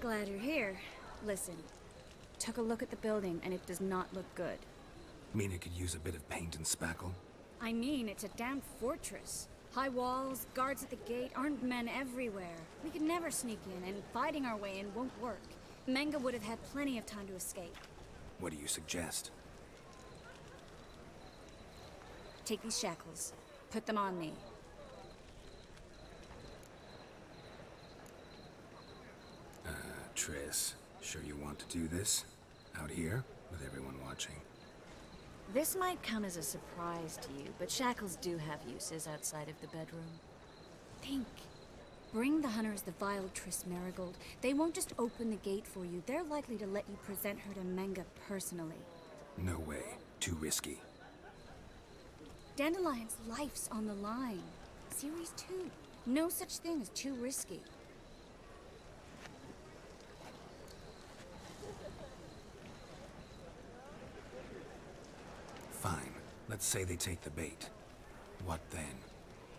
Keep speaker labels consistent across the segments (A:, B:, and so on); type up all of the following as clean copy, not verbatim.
A: Glad you're here. Listen, took a look at the building and it does not look good.
B: Mean it could use a bit of paint and spackle?
A: I mean, it's a damn fortress. High walls, guards at the gate, armed men everywhere. We could never sneak in, and fighting our way in won't work. Menge would have had plenty of time to escape.
B: What do you suggest?
A: Take these shackles. Put them on me.
B: Triss, sure you want to do this? Out here, with everyone watching?
A: This might come as a surprise to you, but shackles do have uses outside of the bedroom. Think. Bring the hunters the vile Triss Marigold. They won't just open the gate for you. They're likely to let you present her to Menge personally.
B: No way. Too risky.
A: Dandelion's life's on the line. Series 2. No such thing as too risky.
B: Fine. Let's say they take the bait. What then?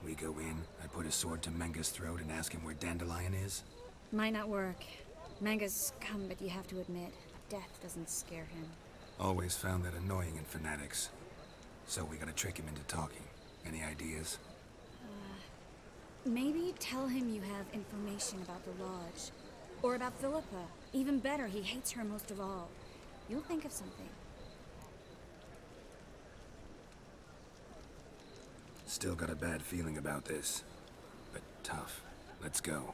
B: We go in, I put a sword to Menge's throat and ask him where Dandelion is?
A: Might not work. Menge's scum, but you have to admit, death doesn't scare him.
B: Always found that annoying in fanatics. So we gotta trick him into talking. Any ideas?
A: Maybe tell him you have information about the Lodge. Or about Philippa. Even better, he hates her most of all. You'll think of something.
B: Still got a bad feeling about this. But tough. Let's go.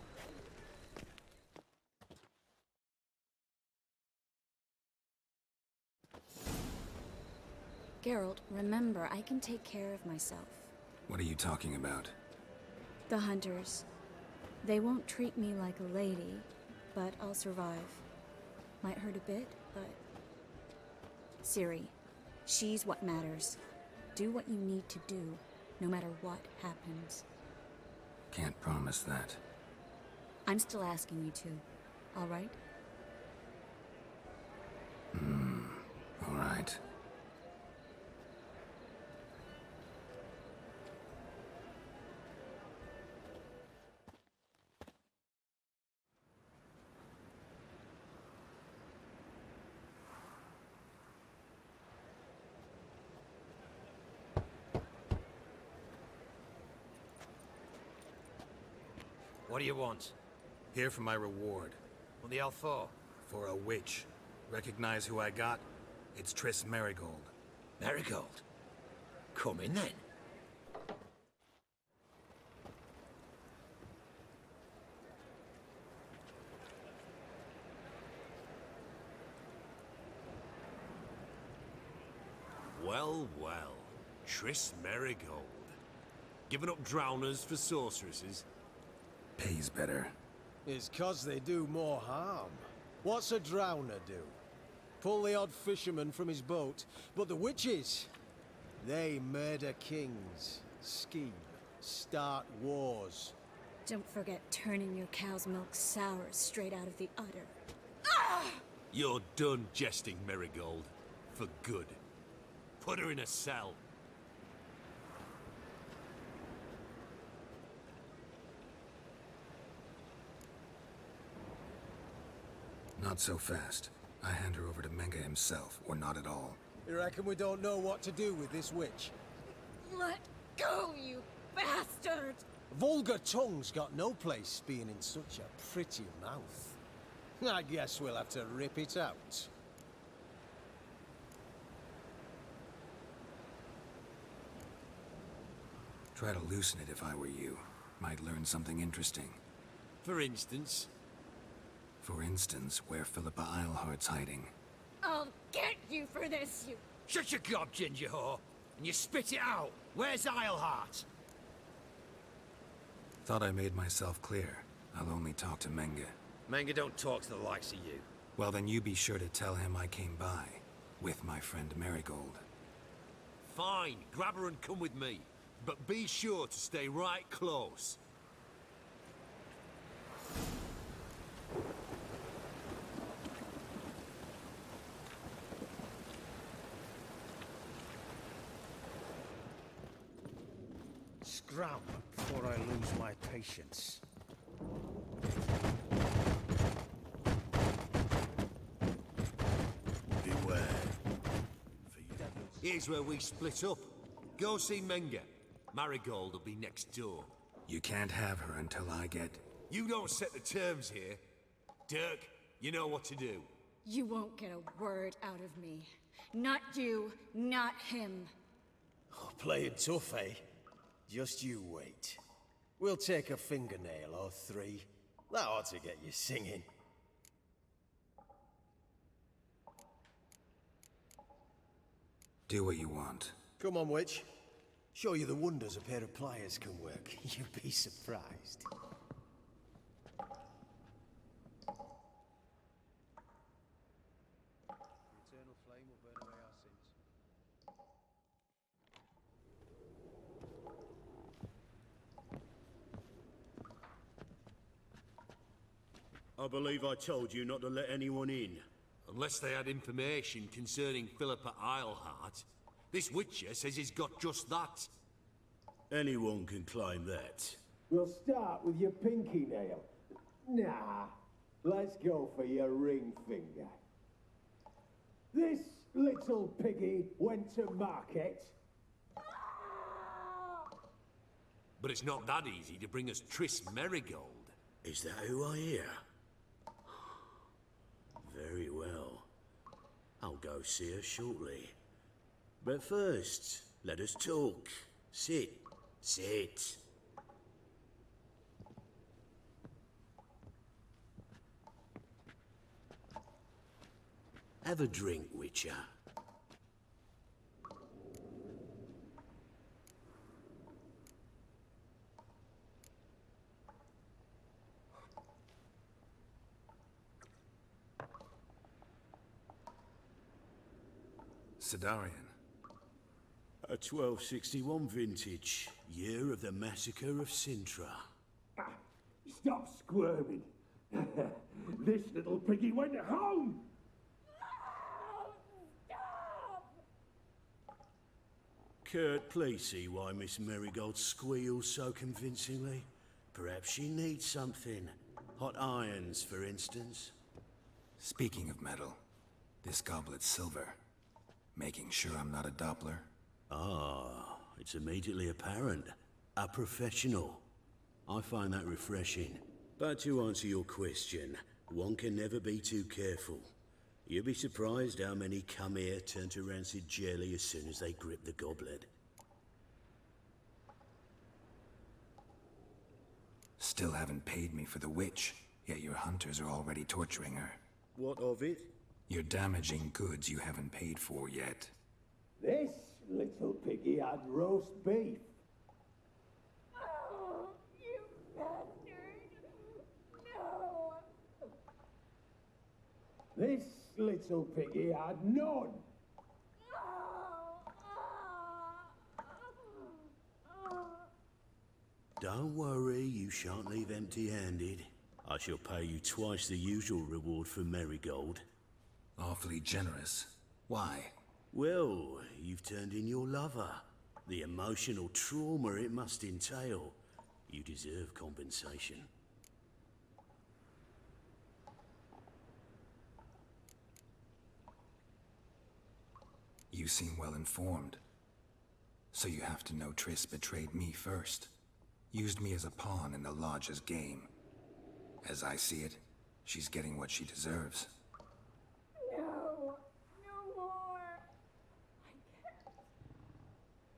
A: Geralt, remember, I can take care of myself.
B: What are you talking about?
A: The hunters. They won't treat me like a lady, but I'll survive. Might hurt a bit, but... Ciri, she's what matters. Do what you need to do, no matter what happens.
B: Can't promise that.
A: I'm still asking you to, all right?
B: All right.
C: What do you want?
B: Here for my reward.
C: What the hell for?
B: For a witch. Recognize who I got? It's Triss Marigold.
C: Marigold? Come in then. Well, well. Triss Marigold. Giving up drowners for sorceresses?
B: Pays better.
D: It's 'cause they do more harm. What's a drowner do? Pull the odd fisherman from his boat, but the witches, they murder kings, scheme, start wars.
A: Don't forget turning your cow's milk sour straight out of the udder.
C: You're done jesting, Marigold. For good. Put her in a cell.
B: Not so fast. I hand her over to Menge himself, or not at all.
D: You reckon we don't know what to do with this witch?
A: Let go, you bastard!
D: Vulgar tongue's got no place being in such a pretty mouth. I guess we'll have to rip it out.
B: Try to loosen it if I were you. Might learn something interesting.
C: For instance?
B: For instance, where Philippa Eilhart's hiding.
A: I'll get you for this, you...
C: Shut your gob, ginger whore, and you spit it out. Where's Eilhart?
B: Thought I made myself clear. I'll only talk to Menge.
C: Menge don't talk to the likes of you.
B: Well, then you be sure to tell him I came by. With my friend Marigold.
C: Fine, grab her and come with me. But be sure to stay right close.
E: Scram before I lose my patience.
C: Here's where we split up. Go see Menga. Marigold will be next door.
B: You can't have her until I get...
C: You don't set the terms here. Dirk, you know what to do.
A: You won't get a word out of me. Not you, not him.
D: Oh, playing tough, eh? Just you wait. We'll take a fingernail or three. That ought to get you singing.
B: Do what you want.
D: Come on, witch. Show you the wonders a pair of pliers can work. You'd be surprised. The eternal flame will burn away our sins.
F: I believe I told you not to let anyone in.
C: Unless they had information concerning Philippa Eilhart. This Witcher says he's got just that.
F: Anyone can claim that.
G: We'll start with your pinky nail. Nah, let's go for your ring finger. This little piggy went to market.
C: But it's not that easy to bring us Triss Merigold.
F: Is that who I hear? Very well. I'll go see her shortly. But first, let us talk. Sit. Sit. Have a drink, Witcher.
B: Sidarian.
F: A 1261 vintage, year of the massacre of Sintra.
G: Stop squirming. This little piggy went home.
F: Kurt, please see why Miss Merigold squeals so convincingly. Perhaps she needs something. Hot irons, for instance.
B: Speaking of metal, this goblet's silver. Making sure I'm not a Doppler.
F: Ah, it's immediately apparent. A professional. I find that refreshing. But to answer your question, one can never be too careful. You'll be surprised how many come here turn to rancid jelly as soon as they grip the goblet.
B: Still haven't paid me for the witch, yet your hunters are already torturing her.
F: What of it?
B: You're damaging goods you haven't paid for yet.
G: This little piggy had roast beef.
H: Oh, you bastard! No!
G: This little piggy had none.
F: Don't worry, you shan't leave empty-handed. I shall pay you twice the usual reward for Merigold.
B: Awfully generous. Why?
F: Well, you've turned in your lover. The emotional trauma it must entail. You deserve compensation.
B: You seem well informed. So you have to know Triss betrayed me first. Used me as a pawn in the Lodge's game. As I see it, she's getting what she deserves.
H: No! No more! I can't.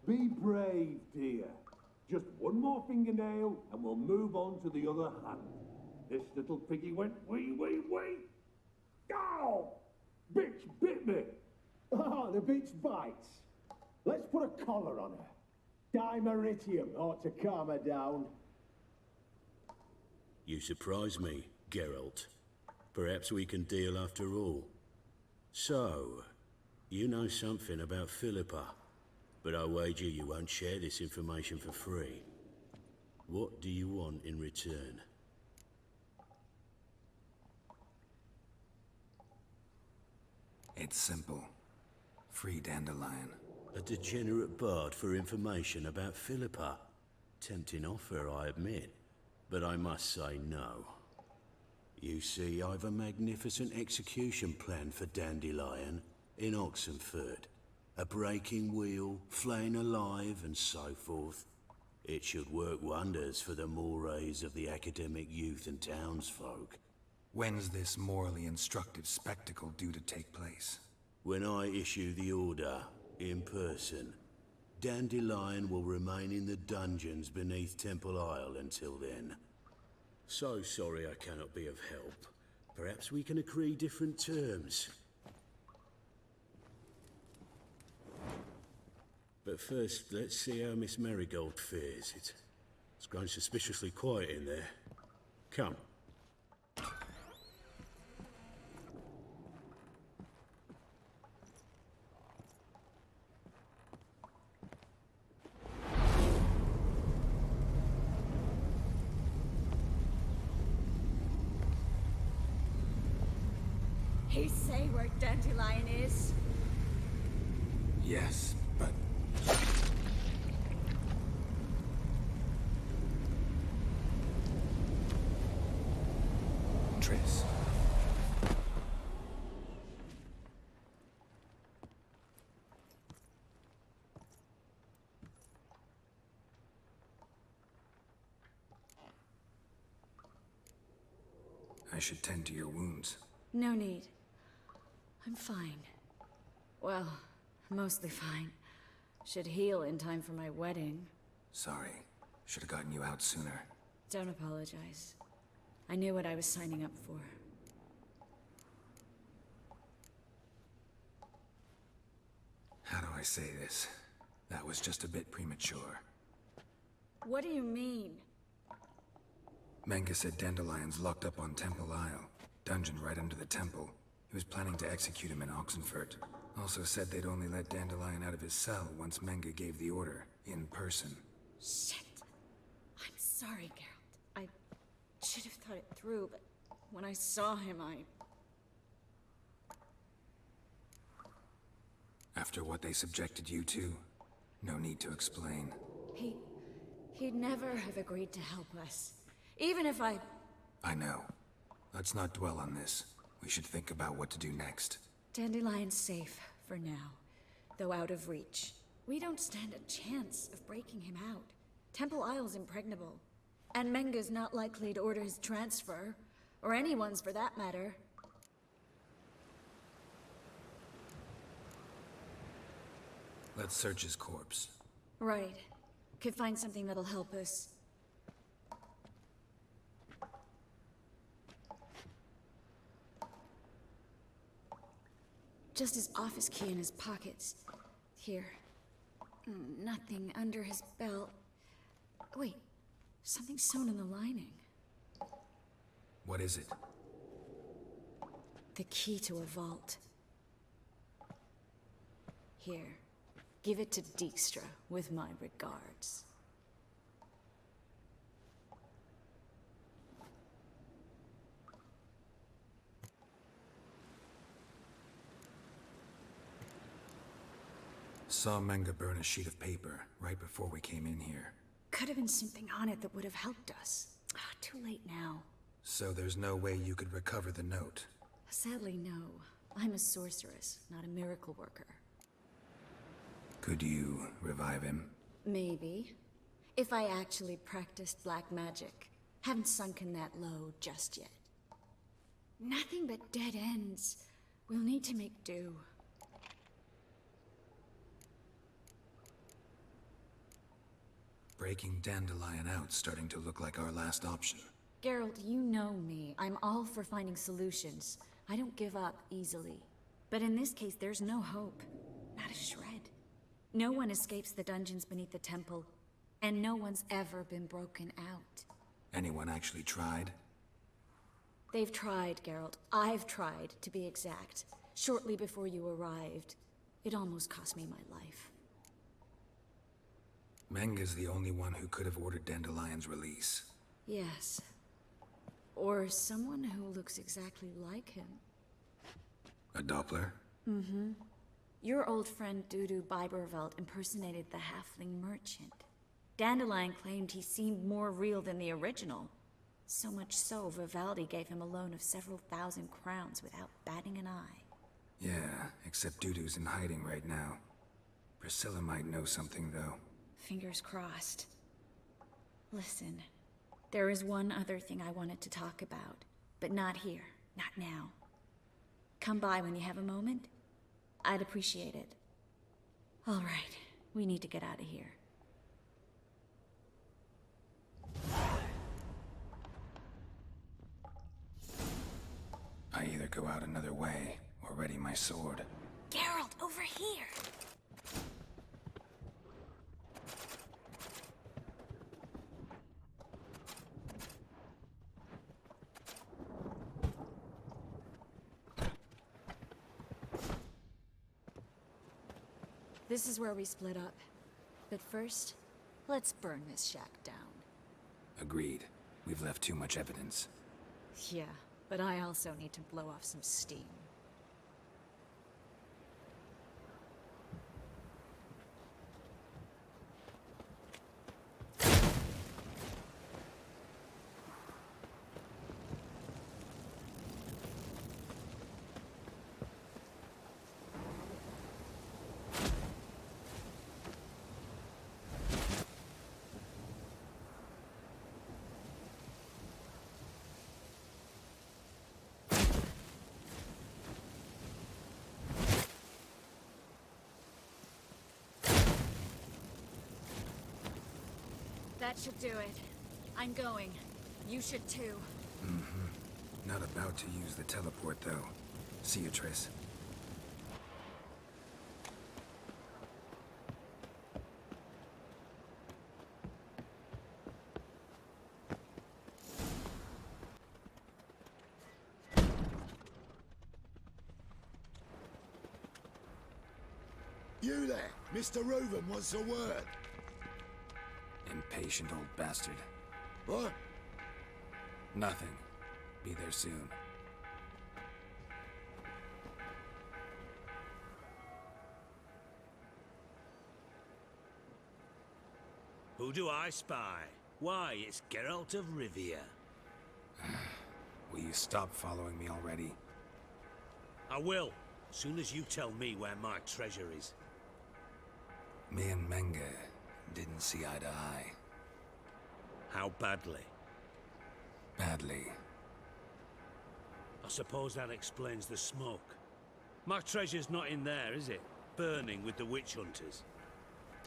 G: Be brave, dear. Just one more fingernail and we'll move on to the other hand. This little piggy went wee. Ow! Bitch bit me! Ah, the bitch bites. Let's put a collar on her. Dimeritium ought to calm her down.
F: You surprise me, Geralt. Perhaps we can deal after all. So, you know something about Philippa, but I wager you won't share this information for free. What do you want in return?
B: It's simple. Free Dandelion.
F: A degenerate bard for information about Philippa. Tempting offer, I admit, but I must say no. You see, I've a magnificent execution plan for Dandelion in Oxenford. A breaking wheel, flaying alive, and so forth. It should work wonders for the mores of the academic youth and townsfolk.
B: When's this morally instructive spectacle due to take place?
F: When I issue the order, in person, Dandelion will remain in the dungeons beneath Temple Isle until then. So sorry I cannot be of help. Perhaps we can agree different terms. But first, let's see how Miss Marigold fares. It's grown suspiciously quiet in there. Come.
A: He say where Dandelion is?
B: Yes, but... Triss. I should tend to your wounds.
A: No need. I'm fine. Well, mostly fine. Should heal in time for my wedding.
B: Sorry. Should have gotten you out sooner.
A: Don't apologize. I knew what I was signing up for.
B: How do I say this? That was just a bit premature.
A: What do you mean?
B: Menga said Dandelion's locked up on Temple Isle. Dungeon right under the temple. He was planning to execute him in Oxenfurt. Also said they'd only let Dandelion out of his cell once Menga gave the order, in person.
A: Shit. I'm sorry, Geralt. I should have thought it through, but when I saw him,
B: After what they subjected you to, no need to explain.
A: He'd never have agreed to help us. Even if I
B: know. Let's not dwell on this. We should think about what to do next.
A: Dandelion's safe, for now. Though out of reach. We don't stand a chance of breaking him out. Temple Isle's impregnable. And Menga's not likely to order his transfer. Or anyone's, for that matter.
B: Let's search his corpse.
A: Right. Could find something that'll help us. Just his office key in his pockets. Here. Nothing under his belt. Wait. Something sewn in the lining.
B: What is it?
A: The key to a vault. Here. Give it to Dijkstra, with my regards.
B: Saw Menga burn a sheet of paper right before we came in here.
A: Could have been something on it that would have helped us. Too late now.
B: So there's no way you could recover the note?
A: Sadly, no. I'm a sorceress, not a miracle worker.
B: Could you revive him?
A: Maybe. If I actually practiced black magic. Haven't sunken that low just yet. Nothing but dead ends. We'll need to make do.
B: Breaking Dandelion out's starting to look like our last option.
A: Geralt, you know me. I'm all for finding solutions. I don't give up easily. But in this case, there's no hope. Not a shred. No one escapes the dungeons beneath the temple. And no one's ever been broken out.
B: Anyone actually tried?
A: They've tried, Geralt. I've tried, to be exact. Shortly before you arrived. It almost cost me my life.
B: Menga's the only one who could have ordered Dandelion's release.
A: Yes. Or someone who looks exactly like him.
B: A Doppler?
A: Mm-hmm. Your old friend Dudu Biberveld impersonated the halfling merchant. Dandelion claimed he seemed more real than the original. So much so, Vivaldi gave him a loan of several thousand crowns without batting an eye.
B: Yeah, except Dudu's in hiding right now. Priscilla might know something, though.
A: Fingers crossed. Listen, there is one other thing I wanted to talk about, but not here, not now. Come by when you have a moment. I'd appreciate it. All right, we need to get out of here.
B: I either go out another way or ready my sword.
A: Geralt, over here! This is where we split up. But first, let's burn this shack down.
B: Agreed. We've left too much evidence.
A: Yeah, but I also need to blow off some steam. That should do it. I'm going. You should too.
B: Not about to use the teleport, though. See you, Triss.
I: You there? Mr. Reuven wants a word.
B: Impatient old bastard.
I: What?
B: Nothing. Be there soon.
F: Who do I spy? Why, it's Geralt of Rivia.
B: Will you stop following me already?
F: I will, soon as you tell me where my treasure is.
B: Me and Menge didn't see eye to eye.
F: How badly?
B: Badly.
F: I suppose that explains the smoke. My treasure's not in there, is it? Burning with the witch hunters.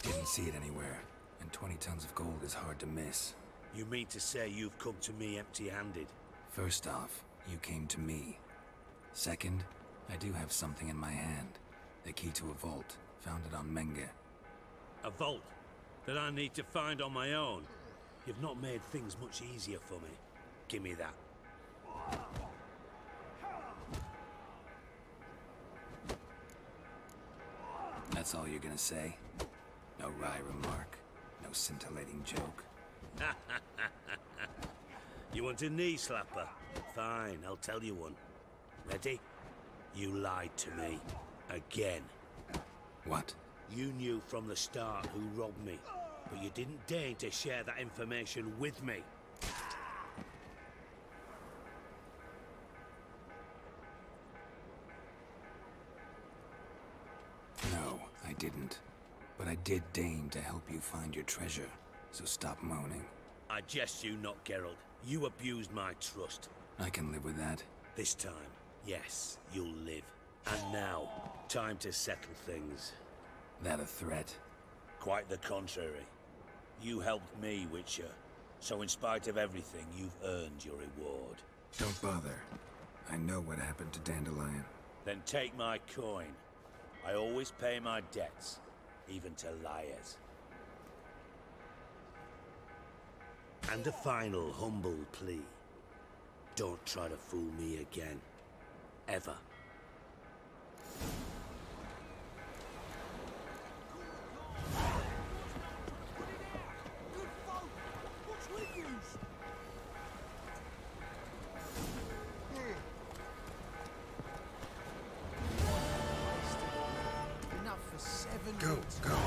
B: Didn't see it anywhere, and 20 tons of gold is hard to miss.
F: You mean to say you've come to me empty-handed?
B: First off, you came to me. Second, I do have something in my hand. The key to a vault, found it on Menge.
F: A vault that I need to find on my own? You've not made things much easier for me. Give me that.
B: That's all you're gonna say? No wry remark? No scintillating joke?
F: You want a knee slapper? Fine, I'll tell you one. Ready? You lied to me. Again.
B: What?
F: You knew from the start who robbed me, but you didn't deign to share that information with me.
B: No, I didn't. But I did deign to help you find your treasure, so stop moaning.
F: I jest you not, Geralt. You abused my trust.
B: I can live with that.
F: This time, yes, you'll live. And now, time to settle things.
B: That a threat?
F: Quite the contrary. You helped me, Witcher. So in spite of everything, you've earned your reward.
B: Don't bother. I know what happened to Dandelion.
F: Then take my coin. I always pay my debts, even to liars. And a final humble plea. Don't try to fool me again. Ever.
D: Enough for 7
B: Go,
D: minutes.
B: go.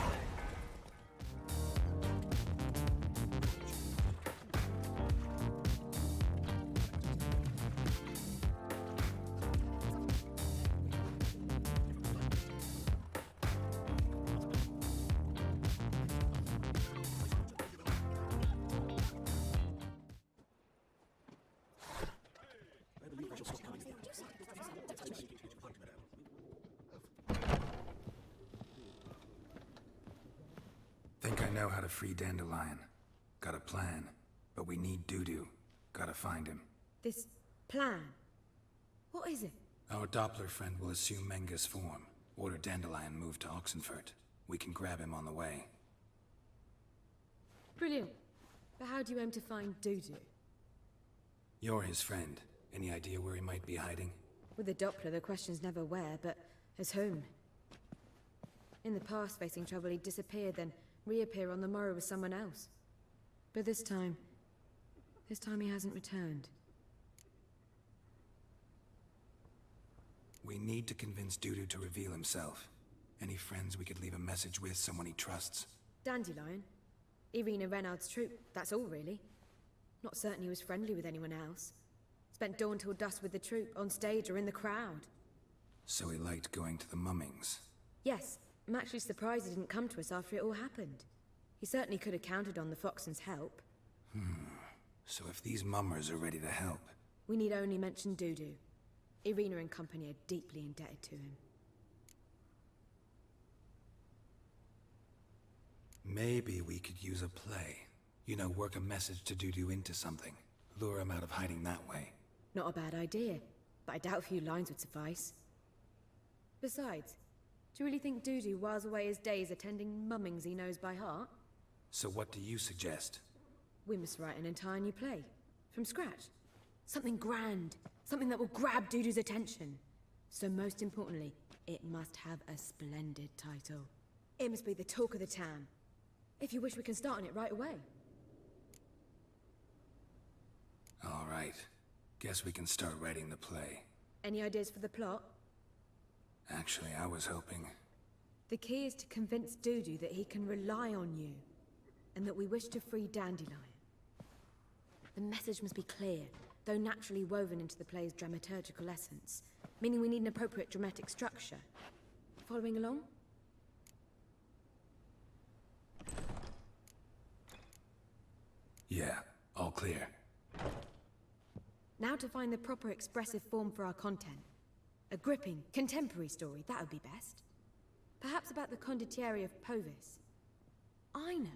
B: know how to free Dandelion. Got a plan, but we need Dudu. Gotta find him.
A: This plan? What is it?
B: Our Doppler friend will assume Menga's form. Order Dandelion moved to Oxenfurt. We can grab him on the way.
A: Brilliant. But how do you aim to find Dudu?
B: You're his friend. Any idea where he might be hiding?
A: With the Doppler, the question's never where, but as whom. In the past, facing trouble, he'd disappear, then reappear on the morrow with someone else. But this time he hasn't returned.
B: We need to convince Dudu to reveal himself. Any friends we could leave a message with, someone he trusts?
A: Dandelion? Irina Renard's troop, that's all really. Not certain he was friendly with anyone else. Spent dawn till dusk with the troop, on stage or in the crowd.
B: So he liked going to the mummings.
A: Yes, I'm actually surprised he didn't come to us after it all happened. He certainly could have counted on the Foxen's help.
B: So if these mummers are ready to help...
A: We need only mention Dudu. Irina and company are deeply indebted to him.
B: Maybe we could use a play. You know, work a message to Dudu into something. Lure him out of hiding that way.
A: Not a bad idea, but I doubt a few lines would suffice. Besides, do you really think Dudu whiles away his days attending mummings he knows by heart?
B: So what do you suggest?
A: We must write an entire new play. From scratch. Something grand. Something that will grab Dudu's attention. So most importantly, it must have a splendid title. It must be the talk of the town. If you wish, we can start on it right away.
B: All right. Guess we can start writing the play.
A: Any ideas for the plot?
B: Actually, I was hoping...
A: The key is to convince Dudu that he can rely on you, and that we wish to free Dandelion. The message must be clear, though naturally woven into the play's dramaturgical essence, meaning we need an appropriate dramatic structure. Following along?
B: Yeah, all clear.
A: Now to find the proper expressive form for our content. A gripping, contemporary story, that would be best. Perhaps about the condottieri of Povis. I know.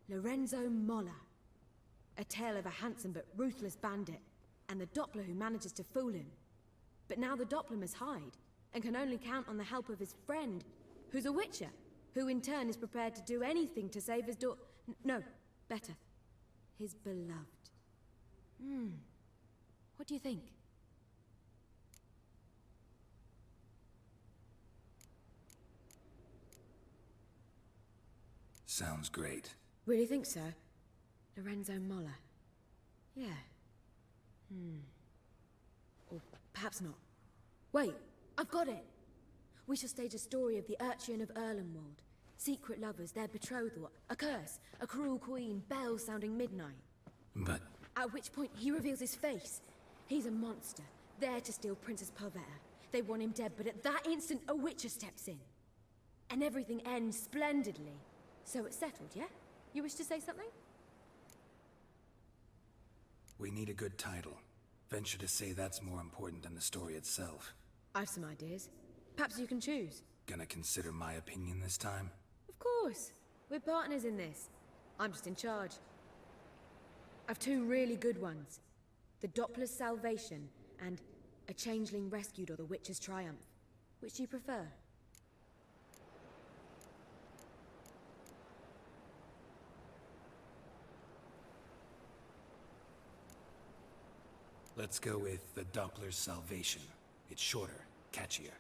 A: Lorenzo Molla. A tale of a handsome but ruthless bandit, and the Doppler who manages to fool him. But now the Doppler must hide, and can only count on the help of his friend, who's a witcher, who in turn is prepared to do anything to save his no, better. His beloved. What do you think?
B: Sounds great.
A: Really think so? Lorenzo Molla. Yeah. Or perhaps not. Wait, I've got it! We shall stage a story of the Urchin of Erlenwald. Secret lovers, their betrothal, a curse, a cruel queen, bells sounding midnight.
B: But...
A: At which point he reveals his face. He's a monster, there to steal Princess Pavetta. They want him dead, but at that instant a witcher steps in. And everything ends splendidly. So it's settled, yeah? You wish to say something?
B: we need a good title. Venture to say that's more important than the story itself.
A: I've some ideas. Perhaps you can choose.
B: Gonna consider my opinion this time?
A: Of course. We're partners in this. I'm just in charge. I've two really good ones. The Doppler's Salvation and A Changeling Rescued or the Witch's Triumph. Which do you prefer?
B: Let's go with The Doppler's Salvation. It's shorter, catchier.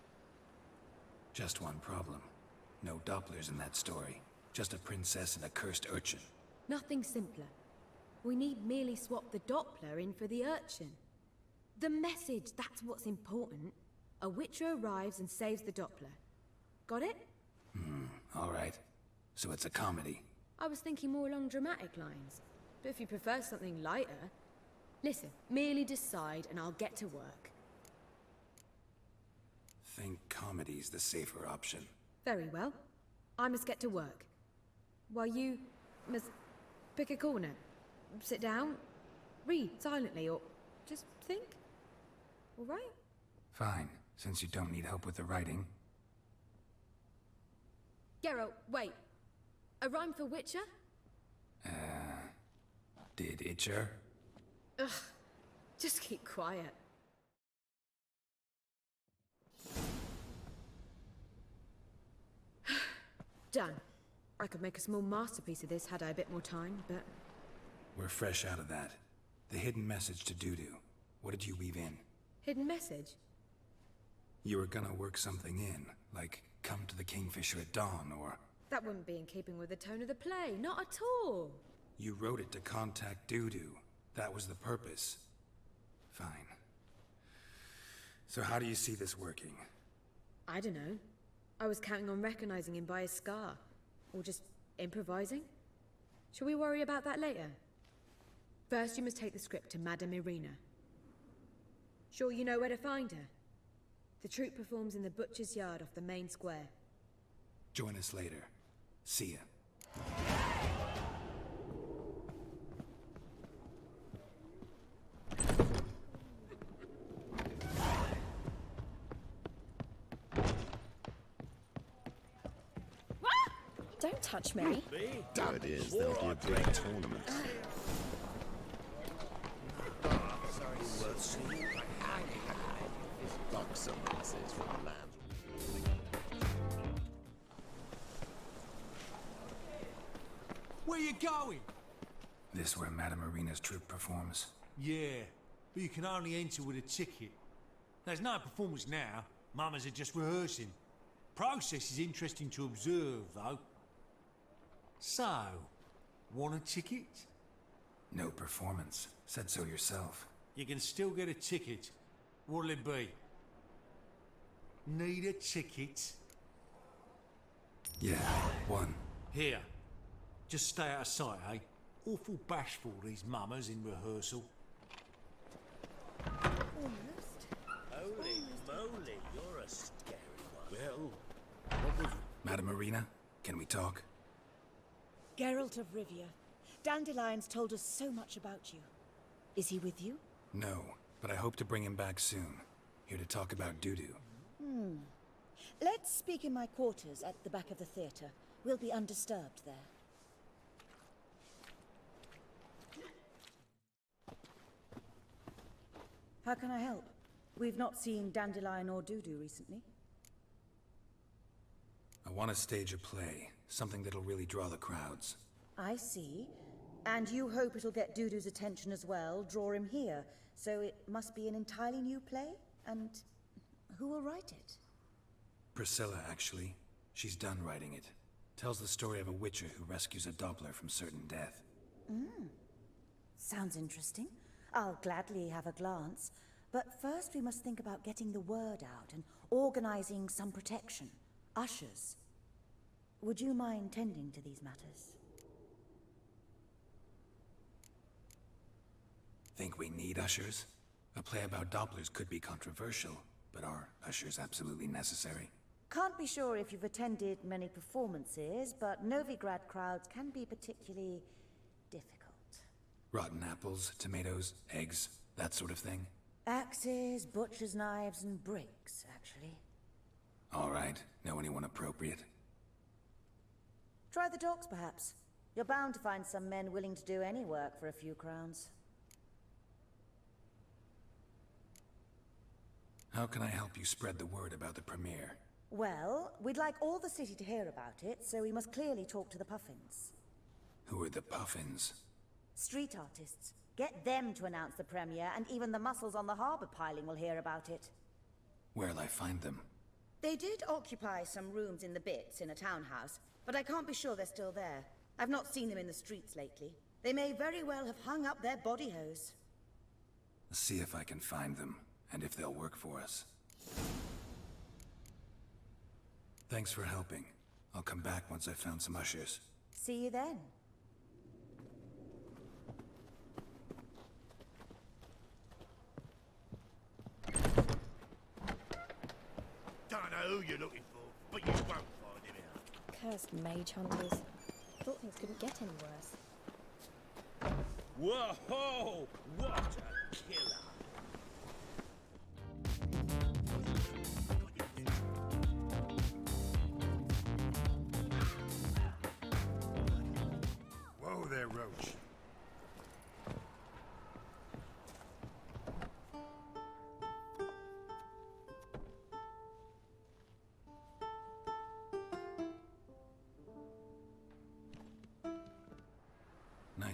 B: Just one problem. No Dopplers in that story. Just a princess and a cursed urchin.
A: Nothing simpler. We need merely swap the Doppler in for the urchin. The message, that's what's important. A witcher arrives and saves the Doppler. Got it?
B: All right. So it's a comedy.
A: I was thinking more along dramatic lines. But if you prefer something lighter... Listen, merely decide and I'll get to work.
B: Think comedy's the safer option.
A: Very well. I must get to work. While you must pick a corner. Sit down, read silently, or just think. All right?
B: Fine, since you don't need help with the writing.
A: Geralt, wait.
J: A rhyme for Witcher?
B: Did Itcher?
J: Ugh, just keep quiet. Done. I could make a small masterpiece of this had I a bit more time, but...
B: We're fresh out of that. The hidden message to Dudu. What did you weave in?
J: Hidden message?
B: You were gonna work something in, like come to the Kingfisher at dawn, or...
J: That wouldn't be in keeping with the tone of the play, not at all.
B: You wrote it to contact Dudu. That was the purpose. Fine. So how do you see this working?
J: I don't know. I was counting on recognizing him by his scar. Or just improvising. Shall we worry about that later? First, you must take the script to Madame Irina. Sure you know where to find her? The troupe performs in the butcher's yard off the main square.
B: Join us later. See ya.
A: Don't touch me.
I: So it is, there'll be a big tournament. Buxom, this is from the land.
K: Where you going?
B: This where Madame Irina's troupe performs?
K: Yeah, but you can only enter with a ticket. There's no performance now. Mamas are just rehearsing. Process is interesting to observe, though. So, want a ticket?
B: No performance. Said so yourself.
K: You can still get a ticket. What'll it be? Need a ticket?
B: Yeah, one.
K: Here. Just stay out of sight, eh? Awful bashful, these mamas in rehearsal.
F: Holy moly, you're a scary one. Well, what was...
B: Madame Irina, can we talk?
L: Geralt of Rivia. Dandelion's told us so much about you. Is he with you?
B: No, but I hope to bring him back soon. Here to talk about Dudu.
L: Let's speak in my quarters at the back of the theatre. We'll be undisturbed there. How can I help? We've not seen Dandelion or Dudu recently.
B: I want to stage a play. Something that'll really draw the crowds.
L: I see. And you hope it'll get Dudu's attention as well, draw him here. So it must be an entirely new play? And who will write it?
B: Priscilla, actually. She's done writing it. Tells the story of a witcher who rescues a Doppler from certain death.
L: Sounds interesting. I'll gladly have a glance. But first we must think about getting the word out and organizing some protection. Ushers. Would you mind tending to these matters?
B: Think we need ushers? A play about Dopplers could be controversial, but are ushers absolutely necessary?
L: Can't be sure if you've attended many performances, but Novigrad crowds can be particularly difficult.
B: Rotten apples, tomatoes, eggs, that sort of thing?
L: Axes, butcher's knives, and bricks, actually.
B: All right. Know anyone appropriate?
L: Try the docks, perhaps. You're bound to find some men willing to do any work for a few crowns.
B: How can I help you spread the word about the premiere?
L: Well, we'd like all the city to hear about it, so we must clearly talk to the Puffins.
B: Who are the Puffins?
L: Street artists. Get them to announce the premiere, and even the muscles on the harbour piling will hear about it.
B: Where'll I find them?
L: They did occupy some rooms in the Bits in a townhouse, but I can't be sure they're still there. I've not seen them in the streets lately. They may very well have hung up their body hose.
B: See if I can find them, and if they'll work for us. Thanks for helping. I'll come back once I've found some ushers.
L: See you then.
I: Don't know who you're looking for, but you won't find him out.
A: Cursed mage hunters. Thought things couldn't get any worse.
F: Whoa! What a killer!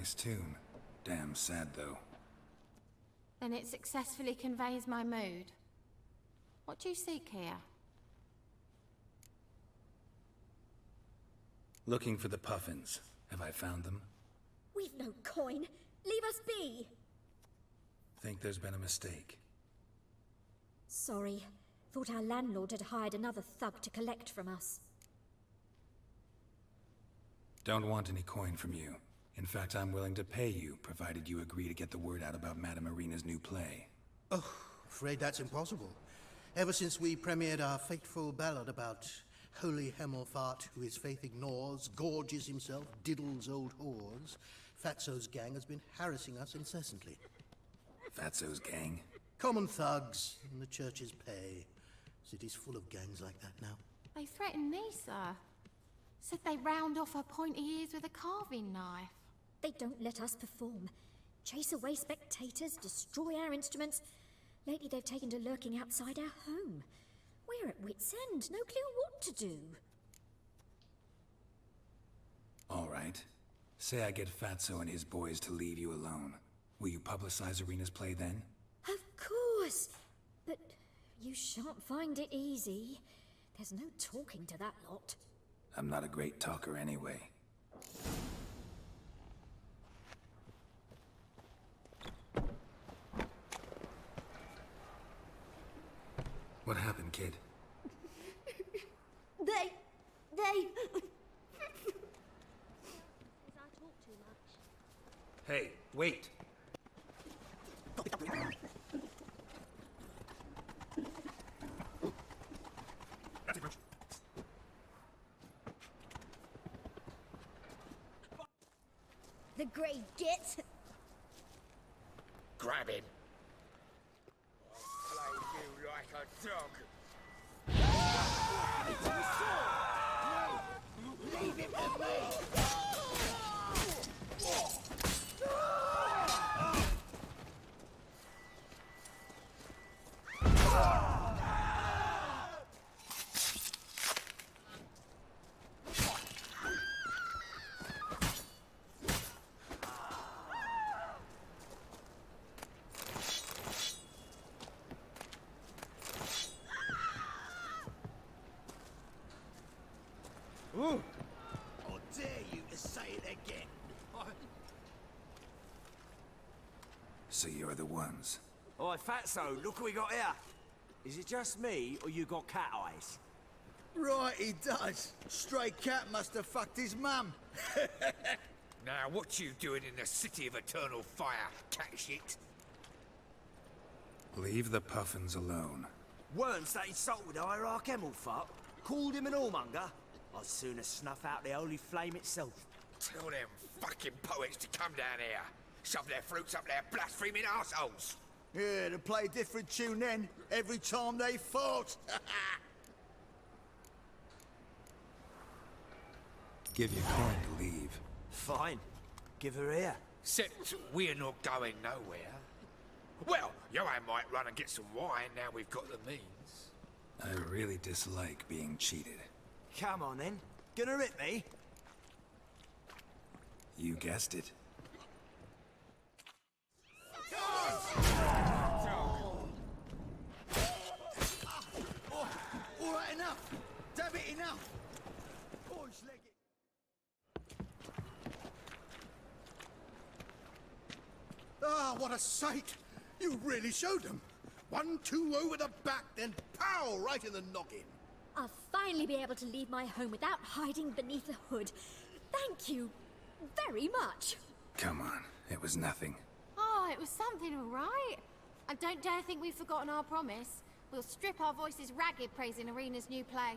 B: Nice tune. Damn sad, though.
H: Then it successfully conveys my mood. What do you seek here?
B: Looking for the puffins. Have I found them?
A: We've no coin. Leave us be.
B: Think there's been a mistake.
A: Sorry. Thought our landlord had hired another thug to collect from us.
B: Don't want any coin from you. In fact, I'm willing to pay you, provided you agree to get the word out about Madame Irina's new play.
E: Oh, afraid that's impossible. Ever since we premiered our fateful ballad about Holy Hemelfart, who his faith ignores, gorges himself, diddles old whores, Fatso's gang has been harassing us incessantly.
B: Fatso's gang?
E: Common thugs in the church's pay. City's full of gangs like that now.
H: They threatened me, sir. Said they round off her pointy ears with a carving knife.
A: They don't let us perform. Chase away spectators, destroy our instruments. Lately they've taken to lurking outside our home. We're at wit's end, no clue what to do.
B: All right. Say I get Fatso and his boys to leave you alone. Will you publicize Irina's play then?
A: Of course! But you shan't find it easy. There's no talking to that lot.
B: I'm not a great talker anyway. What happened, kid?
A: They...
B: Hey, wait!
A: The grey git!
I: Grab him. I'll play you like a dog. Leave him to me!
E: Ooh.
I: I dare you to say it again.
B: So you're the ones.
M: Oi, Fatso, look what we got here. Is it just me, or you got cat eyes?
I: Right, he does. Stray cat must have fucked his mum. Now, what you doing in the city of eternal fire, cat shit?
B: Leave the puffins alone.
M: Weren't that insulted hierarch Hemelfart? Called him an whoremonger? I'd sooner snuff out the holy flame itself.
I: Tell them fucking poets to come down here. Shove their fruits up their blaspheming arseholes.
N: Yeah, to play a different tune then, every time they fought.
B: Give your coin to leave.
M: Fine. Give her here.
I: Except we're not going nowhere. Well, Johan might run and get some wine now we've got the means.
B: I really dislike being cheated.
M: Come on then. Gonna rip me?
B: You guessed it.
N: All right, enough. Damn it, enough. Boys, leg it.
E: Ah, what a sight! You really showed them. 1-2 over the back, then pow, right in the noggin.
A: I'll finally be able to leave my home without hiding beneath a hood. Thank you very much.
B: Come on, it was nothing.
H: Oh, it was something, all right. I don't dare think we've forgotten our promise. We'll strip our voices ragged praising Irina's new play.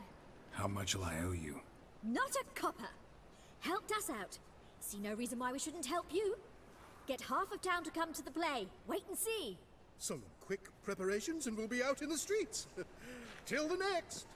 B: How much will I owe you?
A: Not a copper. Helped us out. See no reason why we shouldn't help you. Get half of town to come to the play. Wait and see.
E: Some quick preparations and we'll be out in the streets. Till the next.